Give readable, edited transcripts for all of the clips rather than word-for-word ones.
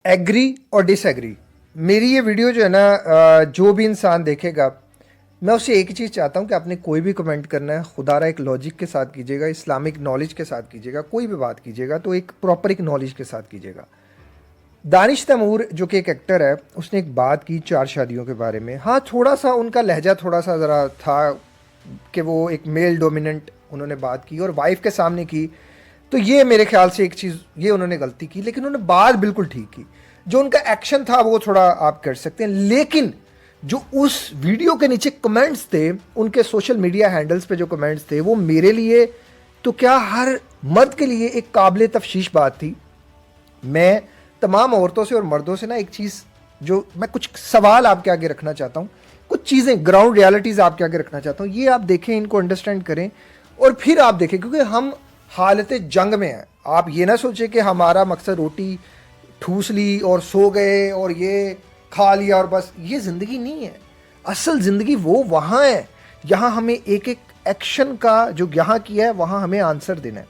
Agree और disagree. मेरी ये वीडियो जो है ना, जो भी इंसान देखेगा, मैं उससे एक ही चीज़ चाहता हूँ कि आपने कोई भी कमेंट करना है, खुदारा एक लॉजिक के साथ कीजिएगा, इस्लामिक नॉलेज के साथ कीजिएगा, कोई भी बात कीजिएगा तो एक प्रॉपर एक नॉलेज के साथ कीजिएगा। दानिश तैमूर जो कि एक एक्टर है, उसने एक बात की 4 शादियों के बारे में। हाँ, थोड़ा सा उनका लहजा थोड़ा सा ज़रा था कि वो एक मेल डोमिनेंट उन्होंने बात की और वाइफ के सामने की, तो ये मेरे ख्याल से एक चीज़ ये उन्होंने गलती की, लेकिन उन्होंने बात बिल्कुल ठीक की। जो उनका एक्शन था वो थोड़ा आप कर सकते हैं, लेकिन जो उस वीडियो के नीचे कमेंट्स थे, उनके सोशल मीडिया हैंडल्स पे जो कमेंट्स थे, वो मेरे लिए तो क्या हर मर्द के लिए एक काबिल तफशीश बात थी। मैं तमाम औरतों से और मर्दों से ना एक चीज़, जो मैं कुछ सवाल आपके आगे रखना चाहता हूँ, कुछ चीज़ें ग्राउंड रियलिटीज़ आपके आगे रखना चाहता हूँ, ये आप देखें, इनको अंडरस्टैंड करें और फिर आप देखें, क्योंकि हम हालत जंग में हैं। आप ये ना सोचें कि हमारा मकसद रोटी ठूस ली और सो गए और ये खा लिया और बस, ये ज़िंदगी नहीं है। असल ज़िंदगी वो वहाँ है, यहाँ हमें एक एक एक्शन का जो यहाँ किया है वहाँ हमें आंसर देना है।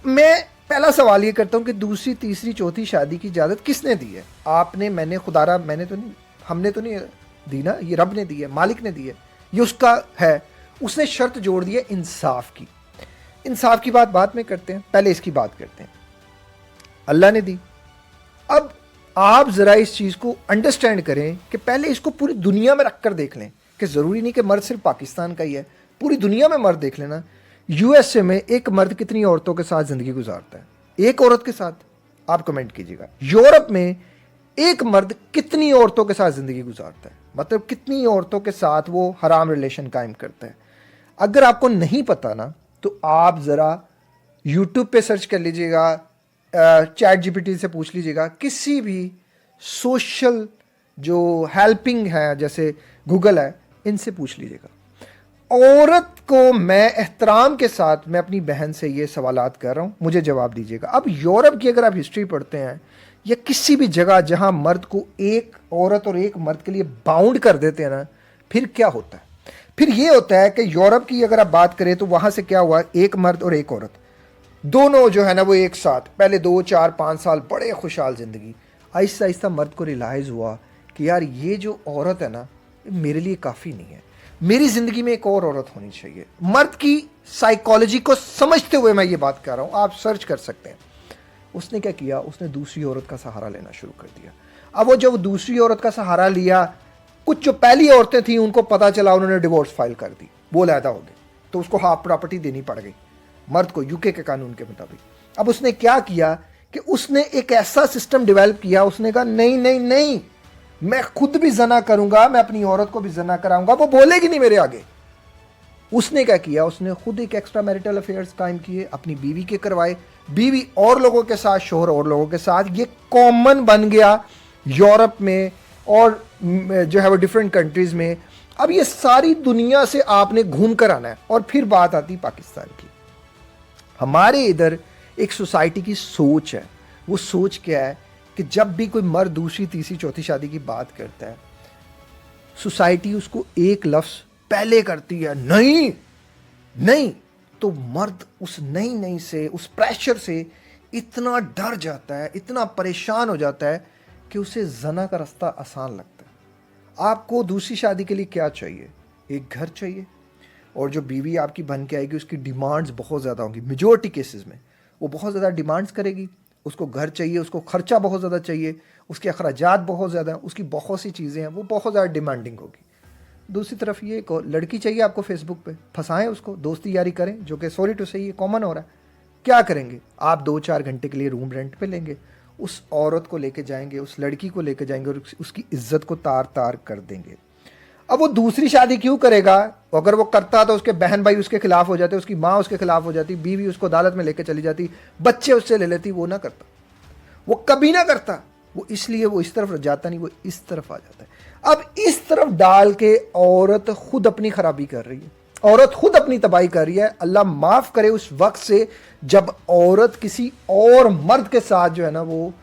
मैं पहला सवाल ये करता हूँ कि दूसरी तीसरी चौथी शादी की इजाज़त किसने दी है? आपने, मैंने, खुदारा, मैंने तो नहीं, हमने तो नहीं दी ना, ये रब ने दी है, मालिक ने दी है, ये उसका है। उसने शर्त जोड़ दी है इंसाफ की। इंसाफ की बात बाद में करते हैं, पहले इसकी बात करते हैं। अल्लाह ने दी। अब आप ज़रा इस चीज़ को अंडरस्टैंड करें कि पहले इसको पूरी दुनिया में रख कर देख लें कि ज़रूरी नहीं कि मर्द सिर्फ पाकिस्तान का ही है, पूरी दुनिया में मर्द देख लेना। यूएसए में एक मर्द कितनी औरतों के साथ ज़िंदगी गुजारता है? एक औरत के साथ? आप कमेंट कीजिएगा। यूरोप में एक मर्द कितनी औरतों के साथ ज़िंदगी गुजारता है, मतलब कितनी औरतों के साथ वो हराम रिलेशन कायम करता है? अगर आपको नहीं पता ना, तो आप ज़रा यूट्यूब पे सर्च कर लीजिएगा, चैट जीपीटी से पूछ लीजिएगा, किसी भी सोशल जो हेल्पिंग है जैसे गूगल है, इनसे पूछ लीजिएगा। औरत को मैं एहतराम के साथ, मैं अपनी बहन से ये सवालात कर रहा हूँ, मुझे जवाब दीजिएगा। अब यूरोप की अगर आप हिस्ट्री पढ़ते हैं या किसी भी जगह जहाँ मर्द को एक औरत और एक मर्द के लिए बाउंड कर देते हैं ना, फिर क्या होता है? फिर ये होता है कि यूरोप की अगर आप बात करें तो वहाँ से क्या हुआ, एक मर्द और एक औरत दोनों जो है ना वो एक साथ, पहले 2 4 5 साल बड़े खुशहाल ज़िंदगी। आहिस्ता आहिस्ता मर्द को रियलाइज़ हुआ कि यार ये जो औरत है ना, मेरे लिए काफ़ी नहीं है, मेरी ज़िंदगी में एक और औरत होनी चाहिए। मर्द की साइकोलॉजी को समझते हुए मैं ये बात कर रहा हूँ, आप सर्च कर सकते हैं। उसने क्या किया, उसने दूसरी औरत का सहारा लेना शुरू कर दिया। अब वो जब दूसरी औरत का सहारा लिया, कुछ जो पहली औरतें थी उनको पता चला, उन्होंने डिवोर्स फाइल कर दी, वो अलहदा हो गए, तो उसको हाफ प्रॉपर्टी देनी पड़ गई मर्द को, यूके के कानून के मुताबिक। अब उसने क्या किया कि उसने एक ऐसा सिस्टम डेवलप किया, उसने कहा नहीं नहीं नहीं, मैं खुद भी जना करूंगा, मैं अपनी औरत को भी जना कराऊंगा, वो बोलेगी नहीं मेरे आगे। उसने क्या किया, उसने खुद एक एक्स्ट्रा मैरिटल अफेयर्स कायम किए, अपनी बीवी के करवाए, बीवी और लोगों के साथ, शोहर और लोगों के साथ। ये कॉमन बन गया यूरोप में और जो है वो डिफरेंट कंट्रीज में। अब ये सारी दुनिया से आपने घूम कर आना है। और फिर बात आती पाकिस्तान की। हमारे इधर एक सोसाइटी की सोच है, वो सोच क्या है कि जब भी कोई मर्द दूसरी तीसरी चौथी शादी की बात करता है, सोसाइटी उसको एक लफ्ज़ पहले करती है, नहीं नहीं। तो मर्द उस नई नई से, उस प्रेशर से इतना डर जाता है, इतना परेशान हो जाता है कि उसे जना का रास्ता आसान लगता है। आपको दूसरी शादी के लिए क्या चाहिए? एक घर चाहिए, और जो बीवी आपकी बन के आएगी उसकी डिमांड्स बहुत ज़्यादा होंगी। मेजॉरिटी केसेस में वो बहुत ज़्यादा डिमांड्स करेगी, उसको घर चाहिए, उसको खर्चा बहुत ज़्यादा चाहिए, उसके अखराजात बहुत ज़्यादा हैं, उसकी बहुत सी चीज़ें हैं, वो बहुत ज़्यादा डिमांडिंग होगी। दूसरी तरफ ये एक और लड़की चाहिए आपको, फेसबुक पे फंसाएं उसको, दोस्ती यारी करें, जो कि सॉरी टू से ये कॉमन हो रहा है। क्या करेंगे आप? 2 4 घंटे के लिए रूम रेंट पे लेंगे, उस औरत को लेके जाएंगे, उस लड़की को लेके जाएंगे और उसकी इज्जत को तार तार कर देंगे। अब वो दूसरी शादी क्यों करेगा? अगर वो करता तो उसके बहन भाई उसके खिलाफ हो जाते, उसकी माँ उसके खिलाफ हो जाती, बीवी उसको अदालत में लेके चली जाती, बच्चे उससे ले लेती। वो ना करता, वो कभी ना करता। वो इसलिए वो इस तरफ जाता नहीं, वो इस तरफ आ जाता है। अब इस तरफ डाल के औरत खुद अपनी खराबी कर रही है, औरत खुद अपनी तबाही कर रही है। अल्लाह माफ़ करे उस वक्त से जब औरत किसी और मर्द के साथ जो है ना, वो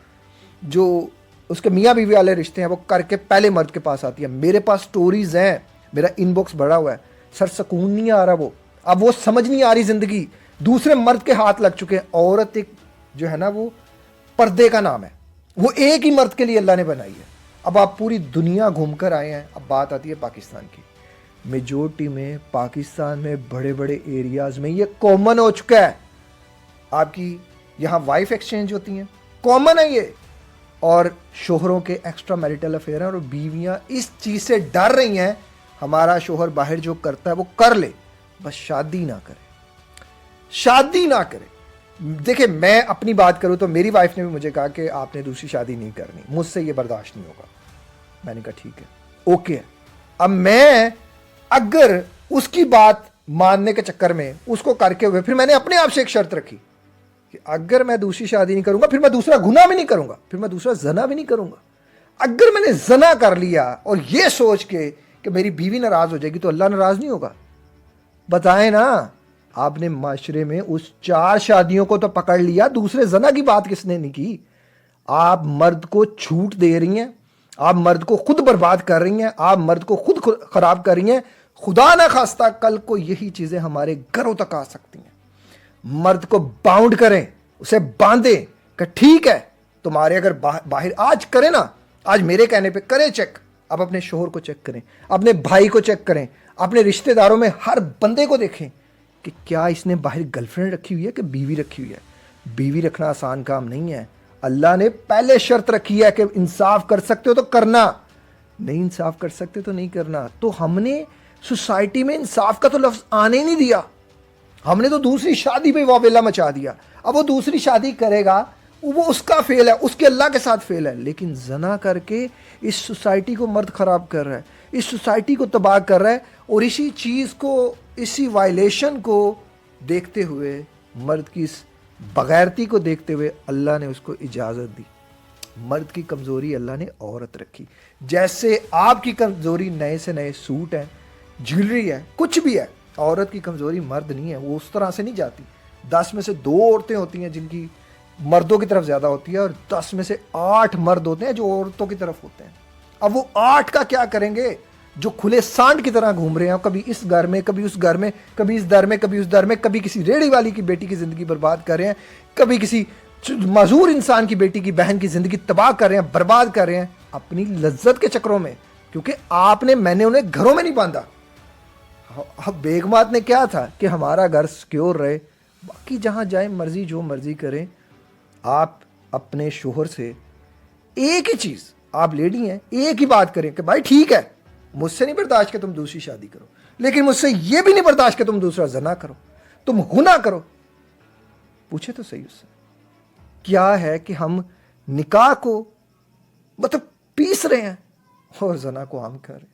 जो उसके मियाँ बीवी वाले रिश्ते हैं वो करके पहले मर्द के पास आती है। मेरे पास स्टोरीज हैं, मेरा इनबॉक्स भरा हुआ है, सर सुकून नहीं आ रहा। वो अब वो समझ नहीं आ रही, ज़िंदगी दूसरे मर्द के हाथ लग चुके हैं। औरत एक जो है ना वो पर्दे का नाम है, वो एक ही मर्द के लिए अल्लाह ने बनाई है। अब आप पूरी दुनिया घूम कर आए हैं, अब बात आती है पाकिस्तान की। मेजोरिटी में पाकिस्तान में बड़े बड़े एरियाज में ये कॉमन हो चुका है। आपकी यहाँ वाइफ एक्सचेंज होती हैं, कॉमन है ये। और शोहरों के एक्स्ट्रा मैरिटल अफेयर हैं और बीवियाँ इस चीज़ से डर रही हैं हमारा शोहर बाहर जो करता है वो कर ले, बस शादी ना करे, शादी ना करे। देखिए मैं अपनी बात करूं तो मेरी वाइफ ने भी मुझे कहा कि आपने दूसरी शादी नहीं करनी, मुझसे ये बर्दाश्त नहीं होगा। मैंने कहा ठीक है, ओके है। अब मैं अगर उसकी बात मानने के चक्कर में उसको करके हुए फिर मैंने अपने आप से एक शर्त रखी कि अगर मैं दूसरी शादी नहीं करूंगा फिर मैं दूसरा गुनाह भी नहीं करूंगा, फिर मैं दूसरा जना भी नहीं करूंगा। अगर मैंने जना कर लिया और ये सोच के कि मेरी बीवी नाराज हो जाएगी तो अल्लाह नाराज नहीं होगा। बताएं ना, आपने माशरे में उस 4 शादियों को तो पकड़ लिया, दूसरे जना की बात किसने नहीं की। आप मर्द को छूट दे रही हैं, आप मर्द को खुद बर्बाद कर रही हैं, आप मर्द को खुद खराब कर रही हैं। खुदा ना खास्ता कल को यही चीजें हमारे घरों तक आ सकती हैं। मर्द को बाउंड करें, उसे बांधे कि ठीक है तुम्हारे अगर बाहर आज करें ना, आज मेरे कहने पे करें चेक। अब अपने शोहर को चेक करें, अपने भाई को चेक करें, अपने रिश्तेदारों में हर बंदे को देखें कि क्या इसने बाहर गर्लफ्रेंड रखी हुई है कि बीवी रखी हुई है। बीवी रखना आसान काम नहीं है। अल्लाह ने पहले शर्त रखी है कि इंसाफ कर सकते हो तो करना, नहीं इंसाफ कर सकते तो नहीं करना। तो हमने सोसाइटी में इंसाफ का तो लफ्ज आने ही नहीं दिया, हमने तो दूसरी शादी पे वावेला मचा दिया। अब वो दूसरी शादी करेगा वो उसका फेल है, उसके अल्लाह के साथ फेल है। लेकिन जना करके इस सोसाइटी को मर्द खराब कर रहा है, इस सोसाइटी को तबाह कर रहा है। और इसी चीज़ को, इसी वायलेशन को देखते हुए, मर्द की इस बगैरती को देखते हुए अल्लाह ने उसको इजाज़त दी। मर्द की कमज़ोरी अल्लाह ने औरत रखी। जैसे आपकी कमज़ोरी नए से नए सूट है, ज्वेलरी है, कुछ भी है, औरत की कमज़ोरी मर्द नहीं है। वो उस तरह से नहीं जाती। 10 में से 2 औरतें होती हैं जिनकी मर्दों की तरफ ज़्यादा होती है, और 10 में से 8 मर्द होते हैं जो औरतों की तरफ होते हैं। अब वो 8 का क्या करेंगे जो खुले सांड की तरह घूम रहे हैं, कभी इस घर में, कभी उस घर में, कभी इस दर में, कभी उस दर में, कभी किसी रेड़ी वाली की बेटी की ज़िंदगी बर्बाद कर रहे हैं, कभी किसी मजदूर इंसान की बेटी की बहन की ज़िंदगी तबाह कर रहे हैं, बर्बाद कर रहे हैं अपनी लज्जत के चक्करों में, क्योंकि मैंने उन्हें घरों में नहीं बांधा। अब बेगमात ने क्या था कि हमारा घर सिक्योर रहे, बाकी जहाँ जाए मर्जी जो मर्जी करें। आप अपने शोहर से एक ही चीज़, आप लेडी हैं, एक ही बात करें कि भाई ठीक है मुझसे नहीं बर्दाश्त कि तुम दूसरी शादी करो, लेकिन मुझसे ये भी नहीं बर्दाश्त कि तुम दूसरा जना करो, तुम गुनाह करो। पूछे तो सही उससे क्या है कि हम निकाह को मतलब पीस रहे हैं और जना को आम कर रहे हैं।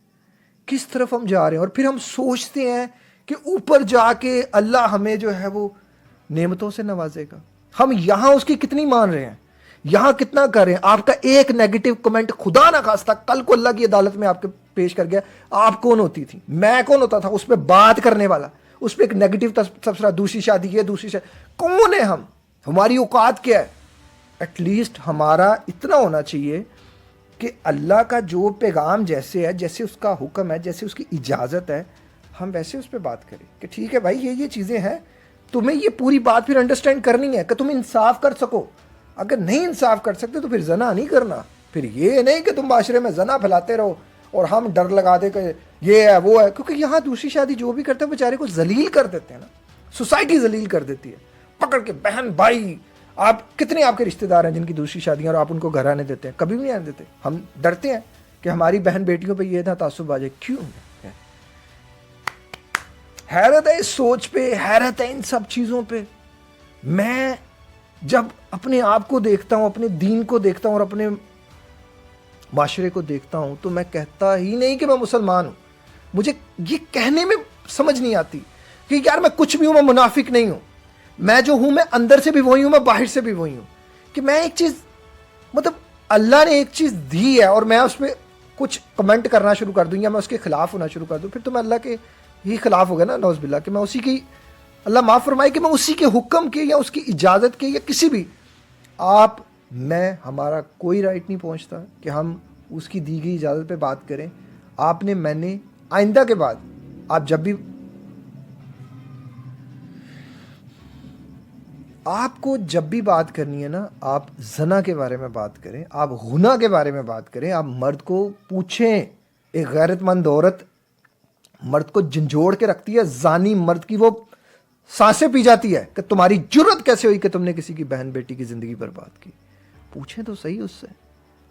किस तरफ हम जा रहे हैं। और फिर हम सोचते हैं कि ऊपर जाके अल्लाह हमें जो है वो नेमतों से नवाजेगा। हम यहां उसकी कितनी मान रहे हैं, यहां कितना कर रहे हैं। आपका एक नेगेटिव कमेंट खुदा ना खास्ता कल को अल्लाह की अदालत में आपके पेश कर गया, आप कौन होती थी, मैं कौन होता था उस पर बात करने वाला, उस पर एक नेगेटिव तबसरा, दूसरी शादी है, दूसरी शादी, कौन है हम, हमारी औकात क्या है। एटलीस्ट हमारा इतना होना चाहिए कि अल्लाह का जो पैगाम जैसे है, जैसे उसका हुक्म है, जैसे उसकी इजाज़त है, हम वैसे उस पर बात करें कि ठीक है भाई ये चीज़ें हैं, तुम्हें ये पूरी बात फिर अंडरस्टैंड करनी है कि तुम इंसाफ कर सको। अगर नहीं इंसाफ कर सकते तो फिर जना नहीं करना। फिर ये नहीं कि तुम माशरे में जना फैलाते रहो और हम डर लगा दे कि ये है वो है, क्योंकि यहाँ दूसरी शादी जो भी करते हैं बेचारे को जलील कर देते हैं ना, सोसाइटी जलील कर देती है पकड़ के। बहन भाई, आप कितने आपके रिश्तेदार हैं जिनकी दूसरी शादियां और आप उनको घर आने देते हैं, कभी भी नहीं आने देते। हम डरते हैं कि हमारी बहन बेटियों पे ये ना तासुब आ जाए। क्यों? हैरत है इस सोच पे, हैरत है इन सब चीज़ों पे। मैं जब अपने आप को देखता हूँ, अपने दीन को देखता हूँ और अपने माशरे को देखता हूँ, तो मैं कहता ही नहीं कि मैं मुसलमान हूँ। मुझे ये कहने में समझ नहीं आती कि यार मैं कुछ भी हूँ, मैं मुनाफिक नहीं हूँ। मैं जो हूँ मैं अंदर से भी वही हूँ, मैं बाहर से भी वही हूँ। कि मैं एक चीज़ मतलब अल्लाह ने एक चीज़ दी है और मैं उस पर कुछ कमेंट करना शुरू कर दूँ या मैं उसके खिलाफ होना शुरू कर दूँ, फिर तो मैं अल्लाह के ही खिलाफ हो गया ना, नौज़ बिल्लाह। कि मैं उसी की, अल्लाह माफ़ फरमाए, कि मैं उसी के हुक्म के या उसकी इजाज़त के या किसी भी, आप मैं हमारा कोई राइट नहीं पहुंचता कि हम उसकी दी गई इजाज़त पे बात करें। आपने मैंने आइंदा के बाद आप जब भी आपको जब भी बात करनी है ना, आप जना के बारे में बात करें, आप गुनाह के बारे में बात करें, आप मर्द को पूछें। एक गैरतमंद औरत मर्द को झंझोड़ के रखती है, जानी मर्द की वो सांसें पी जाती है कि तुम्हारी जुर्रत कैसे हुई कि तुमने किसी की बहन बेटी की जिंदगी बर्बाद की। पूछें तो सही उससे,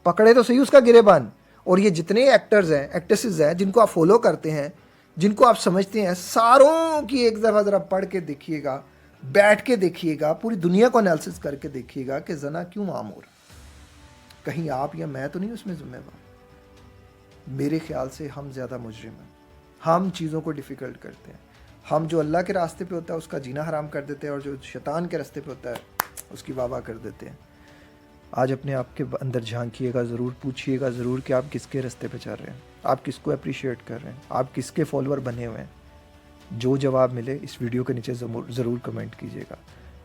पकड़े तो सही उसका गिरेबान। और ये जितने एक्टर्स हैं, एक्ट्रेसेस हैं, जिनको आप फॉलो करते हैं, जिनको आप समझते हैं, सारों की एक दफ़ा ज़रा पढ़ के देखिएगा, बैठ के देखिएगा, पूरी दुनिया को एनालिसिस करके देखिएगा कि जना क्यों आम हो रहा। कहीं आप या मैं तो नहीं उसमें जिम्मेवार। मेरे ख्याल से हम ज़्यादा मुजरिम हैं। हम चीज़ों को डिफ़िकल्ट करते हैं। हम जो अल्लाह के रास्ते पे होता है उसका जीना हराम कर देते हैं, और जो शैतान के रास्ते पे होता है उसकी वाह कर देते हैं। आज अपने आप के अंदर झांकिएगा, ज़रूर पूछिएगा ज़रूर कि आप किसके रास्ते पे चल रहे हैं, आप किसको अप्रिशिएट कर रहे हैं, आप किसके फॉलोअर बने हुए हैं। जो जवाब मिले इस वीडियो के नीचे ज़रूर कमेंट कीजिएगा।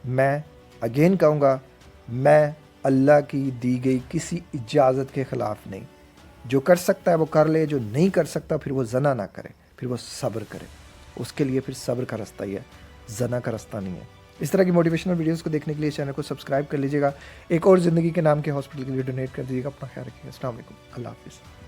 मैं अगेन कहूँगा, मैं अल्लाह की दी गई किसी इजाज़त के ख़िलाफ़ नहीं। जो कर सकता है वो कर ले, जो नहीं कर सकता फिर वो जना ना करे, फिर वो सब्र करे। उसके लिए फिर सब्र का रास्ता ही है, जना का रास्ता नहीं है। इस तरह की मोटिवेशनल वीडियोस को देखने के लिए चैनल को सब्सक्राइब कर लीजिएगा। एक और ज़िंदगी के नाम के हॉस्पिटल के लिए डोनेट कर दीजिएगा। अपना ख्याल रखिएगा। अस्सलाम वालेकुम, अल्लाह हाफ़िज़।